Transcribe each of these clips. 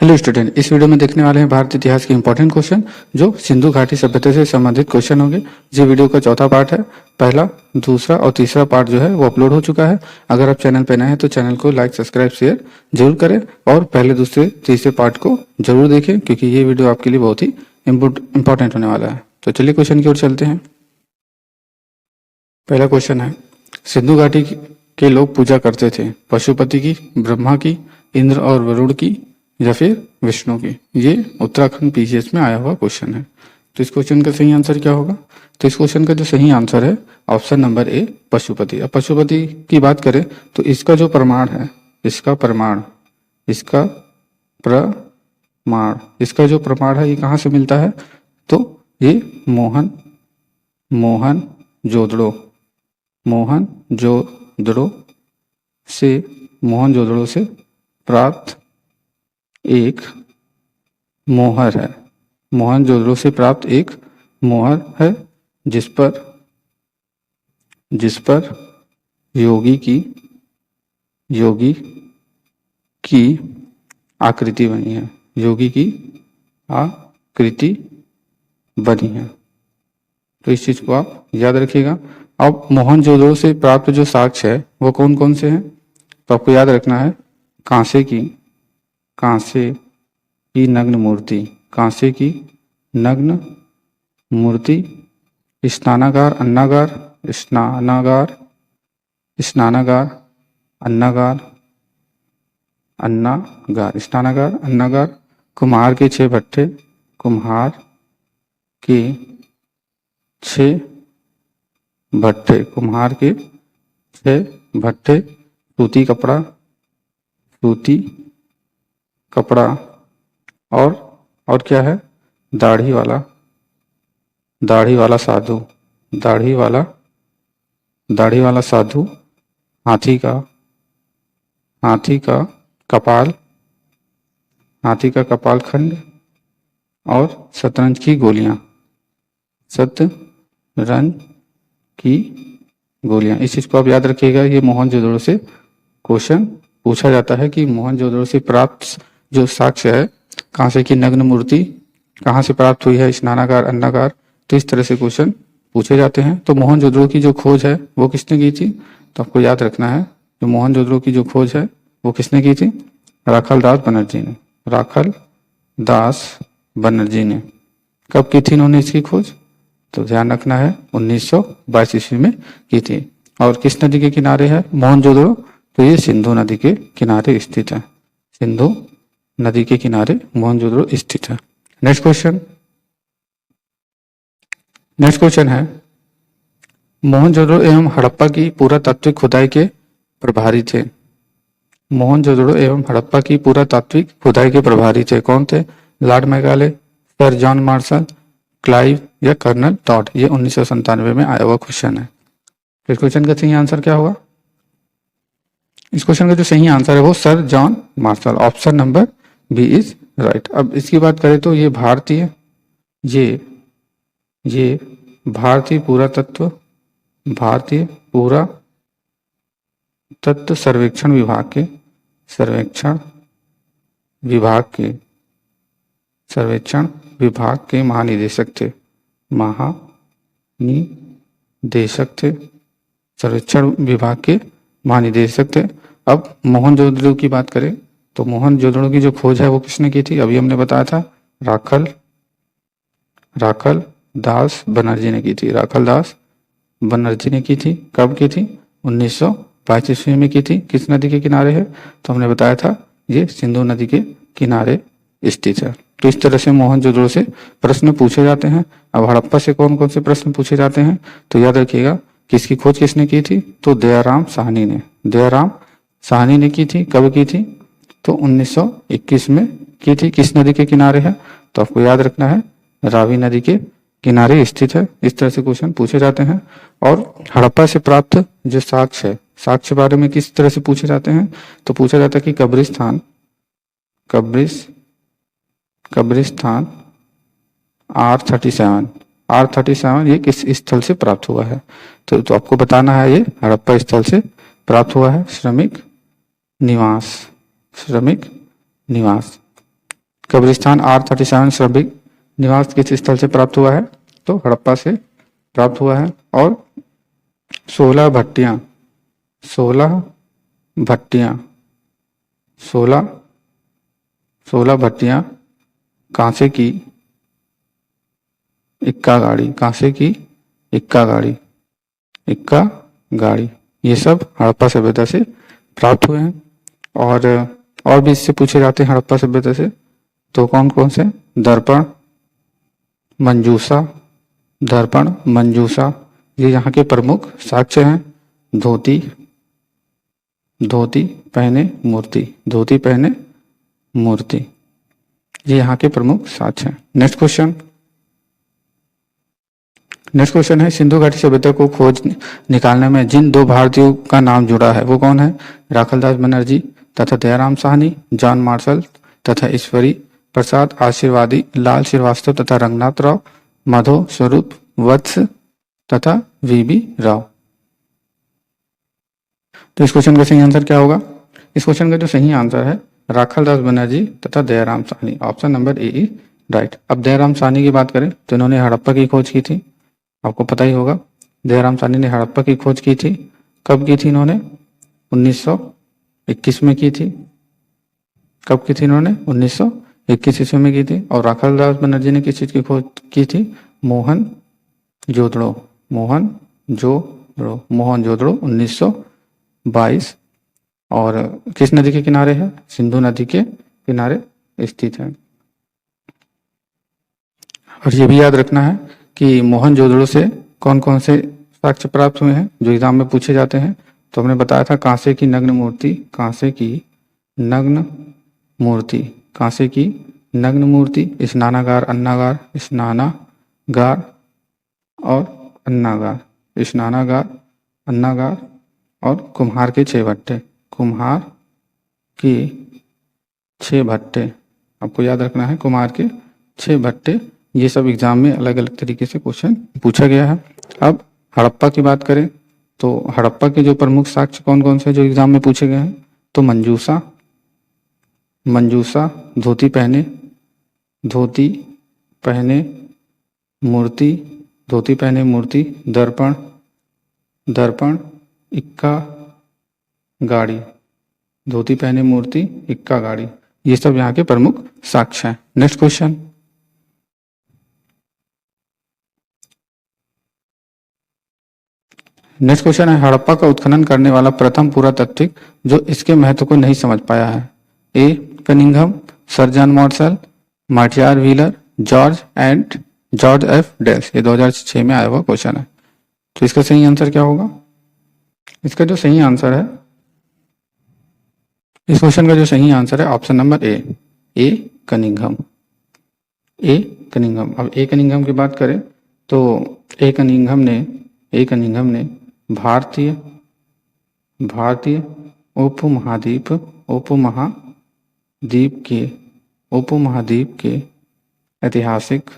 Hello student, इस video में देखने वाले हैं भारतीय इतिहास के इंपॉर्टेंट क्वेश्चन जो सिंधु घाटी सभ्यता से संबंधित क्वेश्चन होंगे। ये वीडियो का चौथा पार्ट है। पहला, दूसरा और तीसरा पार्ट जो है वो अपलोड हो चुका है। अगर आप चैनल पर नए हैं तो चैनल को लाइक, सब्सक्राइब, शेयर जरूर करें और पहले, दूसरे, तीसरे पार्ट को जरूर देखें क्योंकि ये वीडियो आपके लिए बहुत ही इंपॉर्टेंट होने वाला है। तो चलिए क्वेश्चन की ओर चलते हैं। पहला क्वेश्चन है, सिंधु घाटी के लोग पूजा करते थे पशुपति की, ब्रह्मा की, इंद्र और वरुण की या फिर विष्णु की। ये उत्तराखंड पीजीएस में आया हुआ क्वेश्चन है। तो इस क्वेश्चन का सही आंसर क्या होगा? तो इस क्वेश्चन का जो सही आंसर है ऑप्शन नंबर ए, पशुपति। अब पशुपति की बात करें तो इसका जो प्रमाण है, इसका जो प्रमाण है ये कहाँ से मिलता है? तो ये मोहनजोदड़ो से प्राप्त एक मोहर है। मोहनजोदड़ो से प्राप्त एक मोहर है जिस पर योगी की आकृति बनी है। योगी की आकृति बनी है। तो इस चीज को आप याद रखिएगा। अब मोहनजोदड़ो से प्राप्त जो साक्ष्य है वो कौन कौन से हैं? तो आपको याद रखना है, कांसे की नग्न मूर्ति, स्नानागार, अन्नागार, कुम्हार के 6 भट्टे, सूती कपड़ा और क्या है? दाढ़ी वाला साधु, हाथी का कपाल खंड और शतरंज की गोलियां। इस चीज को आप याद रखिएगा। ये मोहनजोदड़ो से क्वेश्चन पूछा जाता है कि मोहनजोदड़ो से प्राप्त जो साक्ष्य है, कांसे की नग्न मूर्ति कहाँ से प्राप्त हुई है, स्नानागार, अन्नागार। तो इस तरह से क्वेश्चन पूछे जाते हैं। तो मोहनजोदड़ो की जो खोज है वो किसने की थी? तो आपको याद रखना है, जो मोहनजोदड़ो की जो खोज है वो किसने की थी? राखाल दास बनर्जी ने। कब की थी इन्होंने इसकी खोज? तो ध्यान रखना है, 1922 ईस्वी में की थी। और किस नदी के किनारे है मोहनजोदड़ो? तो ये सिंधु नदी के किनारे स्थित है। सिंधु नदी के किनारे मोहनजोदड़ो स्थित है। नेक्स्ट क्वेश्चन है, मोहनजोदड़ो एवं हड़प्पा की पुरातात्विक खुदाई के प्रभारी थे। मोहनजोदड़ो एवं हड़प्पा की पुरातात्विक खुदाई के प्रभारी थे। कौन थे? Lord Macaulay, sir John martial, Clive या कर्नल टॉड। ये 1997 में आया हुआ क्वेश्चन है। इस क्वेश्चन का सही आंसर क्या होगा? इस क्वेश्चन का जो सही आंसर है वो sir John Marshall, option number B is right. अब इसकी बात करें तो ये भारतीय पुरातत्व सर्वेक्षण विभाग के महानिदेशक थे। सर्वेक्षण विभाग के महानिदेशक थे। अब मोहनजोदड़ो की बात करें तो मोहनजोदड़ो की जो खोज है वो किसने की थी? अभी हमने बताया था, राखाल दास बनर्जी ने की थी। कब की थी? 1922 ईस्वी में की थी। किस नदी के किनारे है? तो हमने बताया था ये सिंधु नदी के किनारे स्थित है। तो इस तरह से मोहनजोदड़ो से प्रश्न पूछे जाते हैं। अब हड़प्पा से कौन कौन से प्रश्न पूछे जाते हैं? तो याद रखिएगा, किसकी खोज किसने की थी? तो दयाराम साहनी ने की थी। कब की थी? तो 1921 में की थी। किस नदी के किनारे है? तो आपको याद रखना है, रावी नदी के किनारे स्थित है। इस तरह से क्वेश्चन पूछे जाते हैं। और हड़प्पा से प्राप्त जो साक्ष्य बारे में किस तरह से पूछे जाते हैं? तो पूछा जाता है कि कब्रिस्तान R37 ये किस स्थल से प्राप्त हुआ है? तो आपको बताना है ये हड़प्पा स्थल से प्राप्त हुआ है। श्रमिक निवास। कब्रिस्तान R37 श्रमिक निवास किस स्थल से प्राप्त हुआ है? तो हड़प्पा से प्राप्त हुआ है। और 16 भट्टियां 16 भट्टियां 16 भट्टियां कांसे की इक्का गाड़ी, कांसे की इक्का गाड़ी, ये सब हड़प्पा सभ्यता से प्राप्त हुए हैं। और भी इससे पूछे जाते हैं हड़प्पा सभ्यता से, तो कौन कौन से? दर्पण मंजूषा, ये यहाँ के प्रमुख साक्ष्य हैं। धोती पहने मूर्ति, ये यहाँ के प्रमुख साक्ष्य हैं। नेक्स्ट क्वेश्चन है, सिंधु घाटी सभ्यता को खोज निकालने में जिन 2 भारतीयों का नाम जुड़ा है वो कौन है? राखलदास बनर्जी तथा दयाराम साहनी, जॉन मार्शल तथा ईश्वरी प्रसाद आशीर्वादी, लाल श्रीवास्तव तथा रंगनाथ राव, माधव स्वरूप वत्स तथा वीबी राव। तो इस क्वेश्चन का सही आंसर क्या होगा? इस क्वेश्चन का जो सही आंसर है राखलदास बनर्जी तथा Dayaram Sahni, option number A is right. अब दयाराम साहनी की बात करें तो इन्होंने हड़प्पा की खोज की थी, आपको पता ही होगा। दयाराम साहनी ने हड़प्पा की खोज की थी। कब की थी इन्होंने? 1921 में की थी। कब की थी इन्होंने? 1921 ईस्वी में की थी। और राखलदास बनर्जी ने किस चीज की खोज की थी? मोहनजोदड़ो 1922। और किस नदी के किनारे है? सिंधु नदी के किनारे स्थित है। और ये भी याद रखना है कि मोहनजोदड़ो से कौन कौन से साक्ष्य प्राप्त हुए हैं जो एग्जाम में पूछे जाते हैं। तो हमने बताया था कांसे की नग्न मूर्ति, स्नानागार अन्नागार और कुम्हार के 6 भट्टे, आपको याद रखना है कुम्हार के 6 भट्टे। ये सब एग्जाम में अलग अलग तरीके से क्वेश्चन पूछा गया है। अब हड़प्पा की बात करें तो हड़प्पा के जो प्रमुख साक्ष्य कौन कौन से जो एग्जाम में पूछे गए हैं? तो मंजूषा धोती पहने मूर्ति, दर्पण इक्का गाड़ी, धोती पहने मूर्ति इक्का गाड़ी, ये सब यहाँ के प्रमुख साक्ष्य हैं। नेक्स्ट क्वेश्चन है, हड़प्पा का उत्खनन करने वाला प्रथम पुरातात्विक जो इसके महत्व को नहीं समझ पाया है? A Cunningham, sir John Marshall, Mortimer Wheeler, George F Dales. ये 2006 में आया हुआ क्वेश्चन है। तो इसका सही आंसर क्या होगा? इसका जो सही आंसर है, इस क्वेश्चन का जो सही आंसर है ऑप्शन नंबर ए कनिंघम। अब ए कनिंघम की बात करें तो ए कनिंघम ने भारतीय उपमहाद्वीप के ऐतिहासिक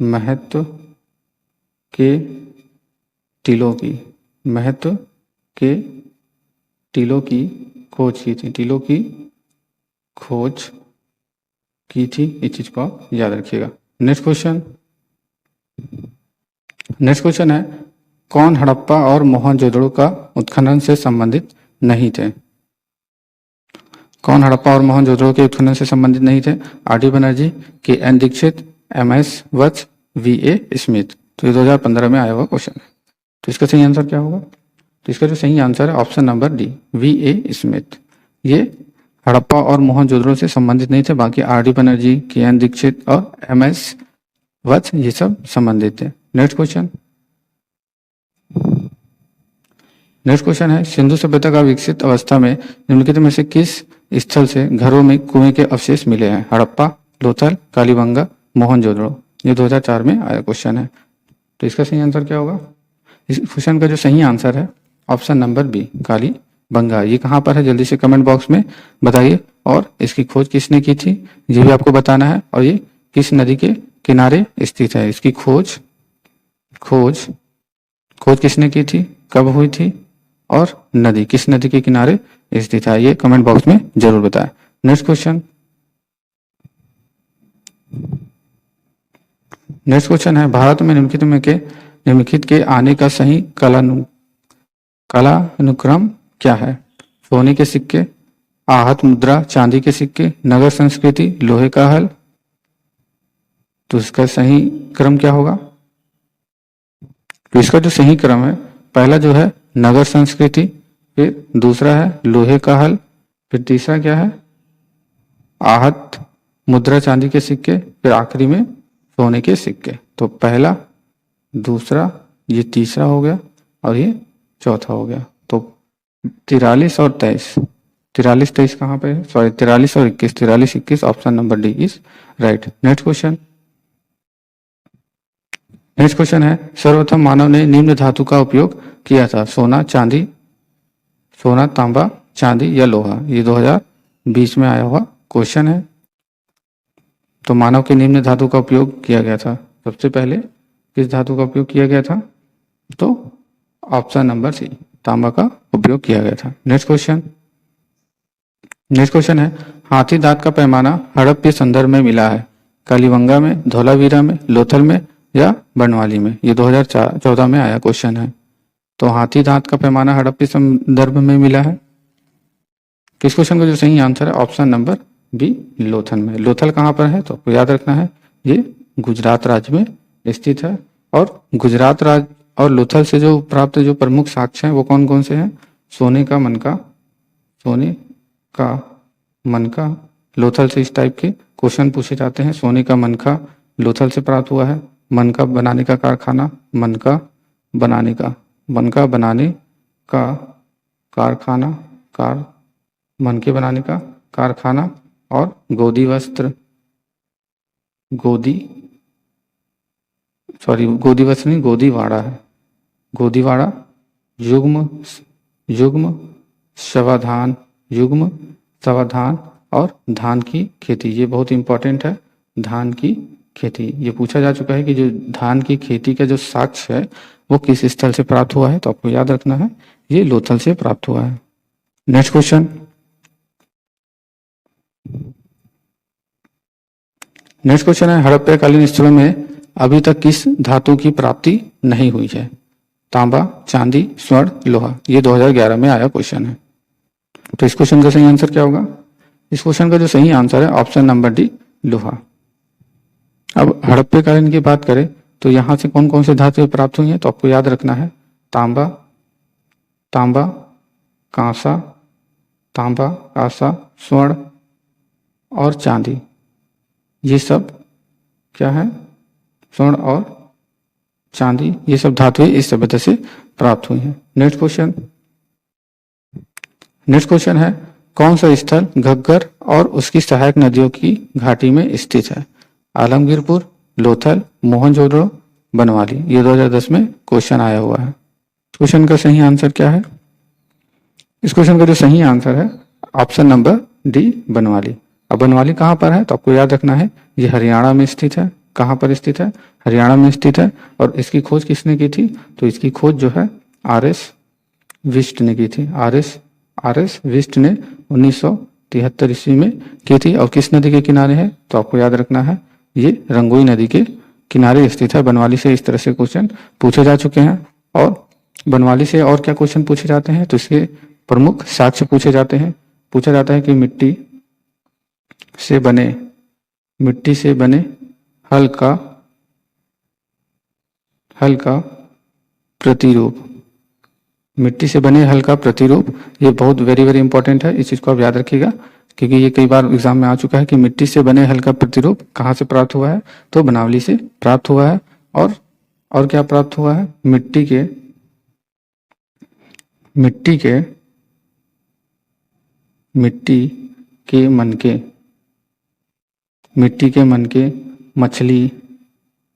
महत्व के टीलों की खोज की थी। इस चीज को आप याद रखिएगा। नेक्स्ट क्वेश्चन है, कौन हड़प्पा और मोहनजोदड़ो का उत्खनन से संबंधित नहीं थे? कौन हड़प्पा और मोहनजोदड़ो के उत्खनन से संबंधित नहीं थे? R D. Banerjee, K N. Dikshit, M S. Vats, V A. Smith. तो ये 2015 में आया हुआ क्वेश्चन है। तो इसका सही आंसर क्या होगा? तो इसका जो सही आंसर है option number D, VA. Smith. ये हड़प्पा और मोहनजोदड़ो से संबंधित नहीं थे, बाकी आर.डी. बनर्जी, के.एन. दीक्षित और एम.एस. वत्स ये सब संबंधित थे। नेक्स्ट क्वेश्चन है, सिंधु सभ्यता का विकसित अवस्था में निम्नलिखित में से किस स्थल से घरों में कुएं के अवशेष मिले हैं? हड़प्पा, लोथल, कालीबंगा, मोहनजोदड़ो। ये 2004 में आया क्वेश्चन है। तो इसका सही आंसर क्या होगा? इस क्वेश्चन का जो सही आंसर है ऑप्शन नंबर बी, कालीबंगा। ये कहाँ पर है जल्दी से कमेंट बॉक्स में बताइए। और इसकी खोज किसने की थी ये भी आपको बताना है। और ये किस नदी के किनारे स्थित है? इसकी खोज किसने की थी, कब हुई थी और नदी किस नदी के किनारे स्थित है? ये कमेंट बॉक्स में जरूर बताएं। नेक्स्ट क्वेश्चन है भारत में निम्नलिखित के आने का सही कालानुक्रम क्या है? सोने के सिक्के, आहत मुद्रा, चांदी के सिक्के, नगर संस्कृति, लोहे का हल। तो इसका सही क्रम क्या होगा? तो इसका जो सही क्रम है, पहला जो है नगर संस्कृति, फिर दूसरा है लोहे का हल, फिर तीसरा क्या है आहत मुद्रा चांदी के सिक्के, फिर आखिरी में सोने के सिक्के। तो पहला, दूसरा, ये तीसरा हो गया और ये चौथा हो गया। तो 43 और 23, 43 23 कहाँ पे है? सॉरी 43 और 21, 43 21 option number D is right. Next question है सर्वप्रथम मानव ने निम्न धातु का उपयोग किया था? सोना, चांदी, सोना, तांबा, चांदी या लोहा। ये 2020 में आया हुआ क्वेश्चन है। तो मानव के निम्न धातु का उपयोग किया गया था, सबसे पहले किस धातु का उपयोग किया गया था? तो ऑप्शन नंबर सी, तांबा का उपयोग किया गया था। नेक्स्ट क्वेश्चन है हाथी दांत का पैमाना हड़प्पा संदर्भ में मिला है? कालीबंगा में, धौलावीरा में, लोथल में या बनवाली में। ये 2014 में आया क्वेश्चन है। तो हाथी दांत का पैमाना हड़प्पा संदर्भ में मिला है। इस क्वेश्चन का जो सही आंसर है ऑप्शन नंबर बी, लोथल में। लोथल कहाँ पर है? तो आपको याद रखना है ये गुजरात राज्य में स्थित है। और गुजरात राज्य और लोथल से जो प्राप्त जो प्रमुख साक्ष्य हैं वो कौन कौन से हैं? सोने का मनका, लोथल से इस टाइप के क्वेश्चन पूछे जाते हैं। सोने का मनका लोथल से प्राप्त हुआ है। मनका बनाने का कारखाना, मनका बनाने का कारखाना, मनके बनाने का कारखाना और गोदी वस्त्र नहीं, गोदीवाड़ा है। गोदीवाड़ा, युग्म सावधान और धान की खेती। ये बहुत इंपॉर्टेंट है, धान की खेती। ये पूछा जा चुका है कि जो धान की खेती का जो साक्ष्य है वो किस स्थल से प्राप्त हुआ है? तो आपको याद रखना है ये लोथल से प्राप्त हुआ है। नेक्स्ट क्वेश्चन है हड़प्पाकालीन स्थलों में अभी तक किस धातु की प्राप्ति नहीं हुई है? तांबा, चांदी, स्वर्ण, लोहा। ये 2011 में आया क्वेश्चन है। तो इस क्वेश्चन का सही आंसर क्या होगा? इस क्वेश्चन का जो सही आंसर है ऑप्शन नंबर डी, लोहा। अब हड़प्पाकालीन की बात करें तो यहाँ से कौन कौन से धातुएं प्राप्त हुई हैं? तो आपको याद रखना है तांबा, कांसा, स्वर्ण और चांदी। ये सब क्या है? स्वर्ण और चांदी, ये सब धातुएं इस सभ्यता से प्राप्त हुई हैं। नेक्स्ट क्वेश्चन है कौन सा स्थल घग्गर और उसकी सहायक नदियों की घाटी में स्थित है? आलमगीरपुर, लोथल, मोहनजोदड़ो, बनवाली। ये 2010 में क्वेश्चन आया हुआ है। क्वेश्चन का सही आंसर क्या है? इस क्वेश्चन का जो सही आंसर है ऑप्शन नंबर डी, बनवाली। अब बनवाली कहाँ पर है? तो आपको याद रखना है ये हरियाणा में स्थित है। कहाँ पर स्थित है? हरियाणा में स्थित है। और इसकी खोज किसने की थी? तो इसकी खोज जो है आर.एस. विष्ट ने की थी। आर.एस. विष्ट ने 1973 ईस्वी में की थी। और किस नदी के किनारे है? तो आपको याद रखना है ये रंगोई नदी के किनारे स्थित है। बनवाली से इस तरह से क्वेश्चन पूछे जा चुके हैं। और बनवाली से और क्या क्वेश्चन पूछे जाते हैं? तो इसके प्रमुख साक्ष्य पूछे जाते हैं। पूछा जाता है कि मिट्टी से बने हल्का प्रतिरूप। मिट्टी से बने हल्का प्रतिरूप, ये बहुत वेरी इंपॉर्टेंट है। इस चीज को आप याद रखिएगा क्योंकि ये कई बार एग्जाम में आ चुका है कि मिट्टी से बने हल्का प्रतिरूप कहाँ से प्राप्त हुआ है? तो बनवाली से प्राप्त हुआ है। और क्या प्राप्त हुआ है? मिट्टी के मनके,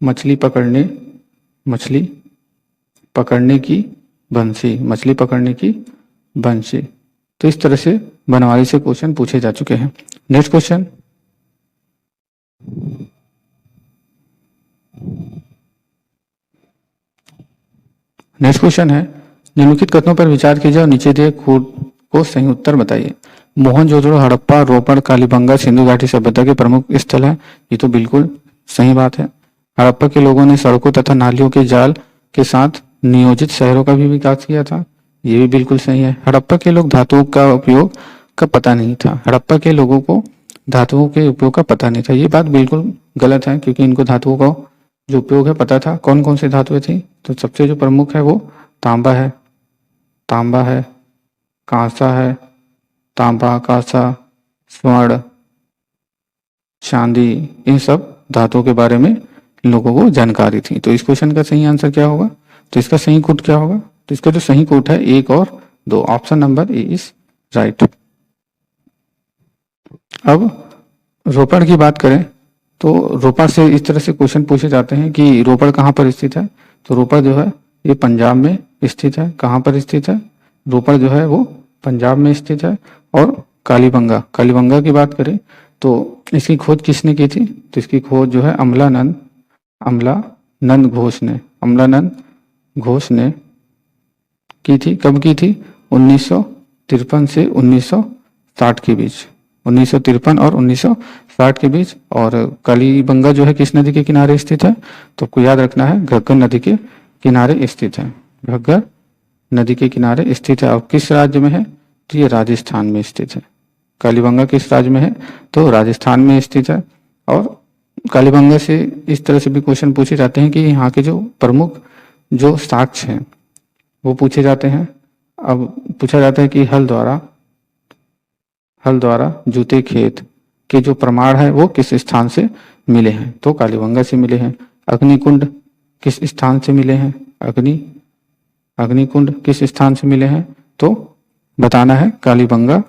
मछली पकड़ने की बंसी। तो इस तरह से बनवाली से क्वेश्चन पूछे जा चुके हैं। नेक्स्ट क्वेश्चन है निम्नलिखित कथनों पर विचार कीजिए और नीचे दिए कोड को सही उत्तर बताइए। मोहनजोदड़ो हड़प्पा रोपड़ कालीबंगा सिंधु घाटी सभ्यता के प्रमुख स्थल है। ये तो बिल्कुल सही बात है। हड़प्पा के लोगों ने सड़कों तथा नालियों के जाल के साथ नियोजित शहरों का भी विकास किया था। ये भी बिल्कुल सही है। हड़प्पा के लोग धातुओं का उपयोग का पता नहीं था। हड़प्पा के लोगों को धातुओं के उपयोग का पता नहीं था। ये बात बिल्कुल गलत है, क्योंकि इनको धातुओं का जो उपयोग है पता था। कौन कौन सी धातुएं थी? तो सबसे जो प्रमुख है वो तांबा है, कांसा है, तांबा, कांसा, स्वर्ण, चांदी, इन सब धातुओं के बारे में लोगों को जानकारी थी। तो इस क्वेश्चन का सही आंसर क्या होगा? तो इसका सही कोट क्या होगा? तो इसका जो सही कोट है 1 और 2, option number A is right. अब रोपड़ की बात करें तो रोपड़ से इस तरह से क्वेश्चन पूछे जाते हैं कि रोपड़ कहाँ पर स्थित है? तो रोपड़ जो है ये पंजाब में स्थित है। कहाँ पर स्थित है? रोपड़ जो है वो पंजाब में स्थित है। और कालीबंगा की बात करें तो इसकी खोज किसने की थी? तो इसकी खोज जो है अमलानंद घोष ने की थी। कब की थी? 1953 से 1960 के बीच, 1953 और 1960 के बीच। और कालीबंगा जो है किस नदी के किनारे स्थित है? तो आपको याद रखना है, घग्गर नदी के किनारे स्थित है। घग्गर नदी के किनारे स्थित है। और किस राज्य में है? तो ये राजस्थान में स्थित है। कालीबंगा किस राज्य में है? तो राजस्थान में स्थित है। और कालीबंगा से इस तरह से भी क्वेश्चन पूछे जाते हैं कि यहाँ के जो प्रमुख जो साक्ष्य हैं वो पूछे जाते हैं। अब पूछा जाता है कि हल द्वारा जूते खेत के जो प्रमाण है वो किस स्थान से मिले हैं? तो कालीबंगा से मिले हैं। अग्निकुंड किस स्थान से मिले हैं? अग्निकुंड किस स्थान से मिले हैं? तो बताना है कालीबंगा।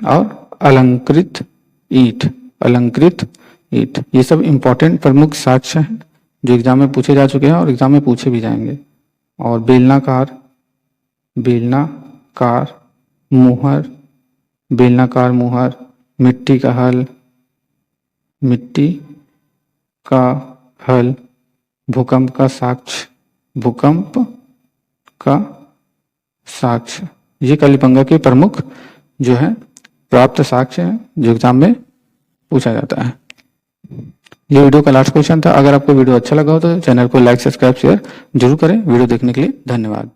और अलंकृत ईंट ये सब इंपॉर्टेंट प्रमुख साक्ष्य हैं जो एग्जाम में पूछे जा चुके हैं और एग्जाम में पूछे भी जाएंगे। और बेलनाकार मुहर, मिट्टी का हल, भूकंप का साक्ष्य, ये कालीबंगा के प्रमुख जो है प्राप्त साक्ष्य हैं जो एग्जाम में पूछा जाता है। ये वीडियो का लास्ट क्वेश्चन था। अगर आपको वीडियो अच्छा लगा हो तो चैनल को लाइक, सब्सक्राइब, शेयर जरूर करें। वीडियो देखने के लिए धन्यवाद।